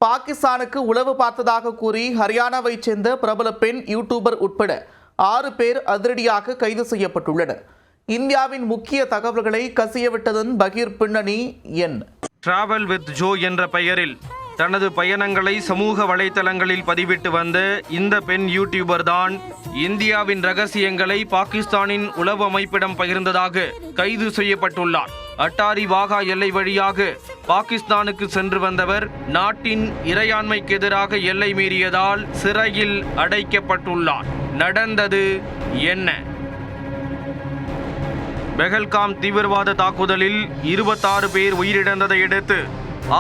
பாகிஸ்தானுக்கு உளவு பார்த்ததாக கூறி ஹரியானாவைச் சேர்ந்த பிரபல பெண் யூடியூபர் உட்பட 6 பேர் அதிரடியாக கைது செய்யப்பட்டுள்ளனர். இந்தியாவின் முக்கிய தகவல்களை கசியவிட்டதன் பகீர் பின்னணி என்ன? டிராவல் வித் ஜோ என்ற பெயரில் தனது பயணங்களை சமூக வலைத்தளங்களில் பதிவிட்டு வந்த இந்த பெண் யூடியூபர் தான் இந்தியாவின் ரகசியங்களை பாகிஸ்தானின் உளவு அமைப்பிடம் பகிர்ந்ததாக கைது செய்யப்பட்டுள்ளார். அட்டாரி வாகா எல்லை வழியாக பாகிஸ்தானுக்கு சென்று வந்தவர் நாட்டின் இறையாண்மைக்கு எதிராக எல்லை மீறியதால் சிறையில் அடைக்கப்பட்டுள்ளார். நடந்தது என்ன? பெஹல்காம் தீவிரவாத தாக்குதலில் 26 பேர் உயிரிழந்ததை அடுத்து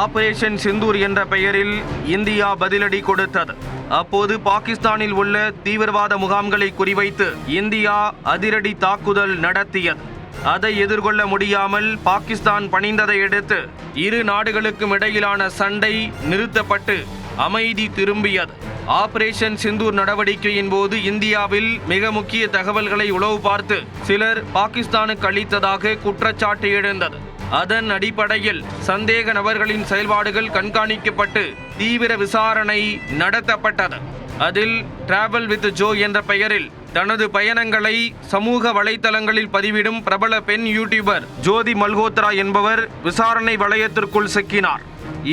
ஆபரேஷன் சிந்தூர் என்ற பெயரில் இந்தியா பதிலடி கொடுத்தது. அப்போது பாகிஸ்தானில் உள்ள தீவிரவாத முகாம்களை குறிவைத்து இந்தியா அதிரடி தாக்குதல் நடத்தியது. அதை எதிர்கொள்ள முடியாமல் பாகிஸ்தான் பணிந்ததை அடுத்து இரு நாடுகளுக்கும் இடையிலான சண்டை நிறுத்தப்பட்டு அமைதி திரும்பியது. ஆபரேஷன் சிந்தூர் நடவடிக்கையின் போது இந்தியாவில் மிக முக்கிய தகவல்களை உளவு பார்த்து சிலர் பாகிஸ்தானுக்கு அளித்ததாக குற்றச்சாட்டு எழுந்தது. அதன் அடிப்படையில் சந்தேக நபர்களின் செயல்பாடுகள் கண்காணிக்கப்பட்டு தீவிர விசாரணை நடத்தப்பட்டது. அதில் டிராவல் வித் ஜோ என்ற பெயரில் தனது பயணங்களை சமூக வலைத்தளங்களில் பதிவிடும் பிரபல பெண் யூடியூபர் ஜோதி மல்ஹோத்ரா என்பவர் விசாரணை வளையத்திற்குள் சிக்கினார்.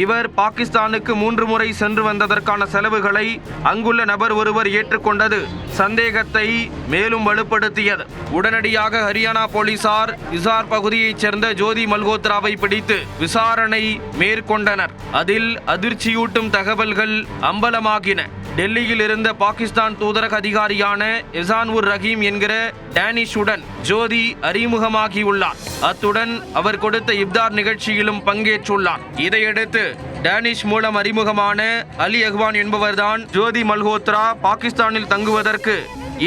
இவர் பாகிஸ்தானுக்கு 3 முறை சென்று வந்ததற்கான செலவுகளை அங்குள்ள நபர் ஒருவர் ஏற்றுக்கொண்டது சந்தேகத்தை மேலும் வலுப்படுத்தியது. உடனடியாக ஹரியானா போலீசார் இசார் பகுதியைச் சேர்ந்த ஜோதி மல்ஹோத்ராவை பிடித்து விசாரணை மேற்கொண்டனர். அதில் அதிர்ச்சியூட்டும் தகவல்கள் அம்பலமாகின. டெல்லியில் இருந்த பாகிஸ்தான் தூதரக அதிகாரியான எசான்-உர் ரஹீம் என்கிற டேனிஷுடன் ஜோதி அறிமுகமாகியுள்ளார். அத்துடன் அவர் கொடுத்த இப்தார் நிகழ்ச்சியிலும் பங்கேற்றுள்ளார். இதையடுத்து டேனிஷ் மூலம் அறிமுகமான அலி அஹ்வான் என்பவர்தான் ஜோதி மல்ஹோத்ரா பாகிஸ்தானில் தங்குவதற்கு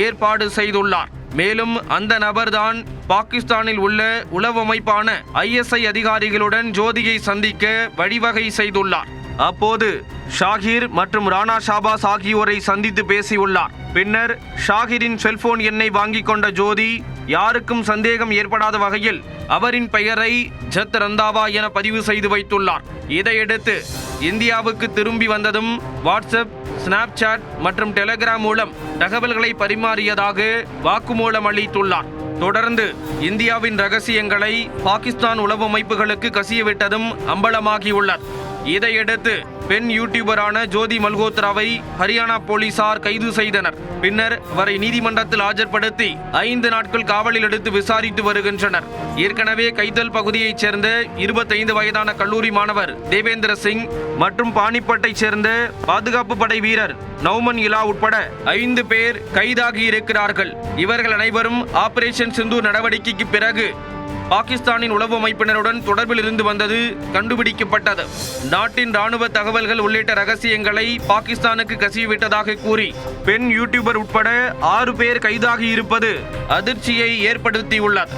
ஏற்பாடு செய்துள்ளார். மேலும் அந்த நபர்தான் பாகிஸ்தானில் உள்ள உளவு அமைப்பான ISI அதிகாரிகளுடன் ஜோதியை சந்திக்க வழிவகை செய்துள்ளார். அப்போது ஷாகிர் மற்றும் ராணா ஷாபாஸ் ஆகியோரை சந்தித்து பேசியுள்ளார். பின்னர் ஷாகிரின் செல்போன் எண்ணை வாங்கிக் கொண்ட ஜோதி யாருக்கும் சந்தேகம் ஏற்படாத வகையில் அவரின் பெயரை ஜத் ரந்தாவா என பதிவு செய்து வைத்துள்ளார். இதையடுத்து இந்தியாவுக்கு திரும்பி வந்ததும் வாட்ஸ்அப், ஸ்னாப்சாட் மற்றும் டெலிகிராம் மூலம் தகவல்களை பரிமாறியதாக வாக்குமூலம் அளித்துள்ளார். தொடர்ந்து இந்தியாவின் ரகசியங்களை பாகிஸ்தான் உளவு அமைப்புகளுக்கு கசியவிட்டதும் அம்பலமாகியுள்ளது. இதையடுத்து பெண் யூடியூபரான ஜோதி மல்ஹோத்ராவை ஹரியானா போலீசார் கைது செய்தனர். பின்னர் அவரை நீதிமன்றத்தில் ஆஜர்படுத்தி 5 நாட்கள் காவலில் எடுத்து விசாரித்து வருகின்றனர். ஏற்கனவே கைதல் பகுதியைச் சேர்ந்த 25 வயதான கல்லூரி மாணவர் தேவேந்திர சிங் மற்றும் பானிப்பட்டைச் சேர்ந்த பாதுகாப்பு படை வீரர் நௌமன் இலா உட்பட 5 பேர் கைதாகி இருக்கிறார்கள். இவர்கள் அனைவரும் ஆபரேஷன் சிந்தூர் நடவடிக்கைக்கு பிறகு பாகிஸ்தானின் உளவு அமைப்பினருடன் தொடர்பில் இருந்து வந்தது கண்டுபிடிக்கப்பட்டது. நாட்டின் ராணுவ தகவல்கள் உள்ளிட்ட ரகசியங்களை பாகிஸ்தானுக்கு கசியவிட்டதாக கூறி பெண் யூடியூபர் உட்பட 6 பேர் கைதாகி இருப்பது அதிர்ச்சியை ஏற்படுத்தியுள்ளது.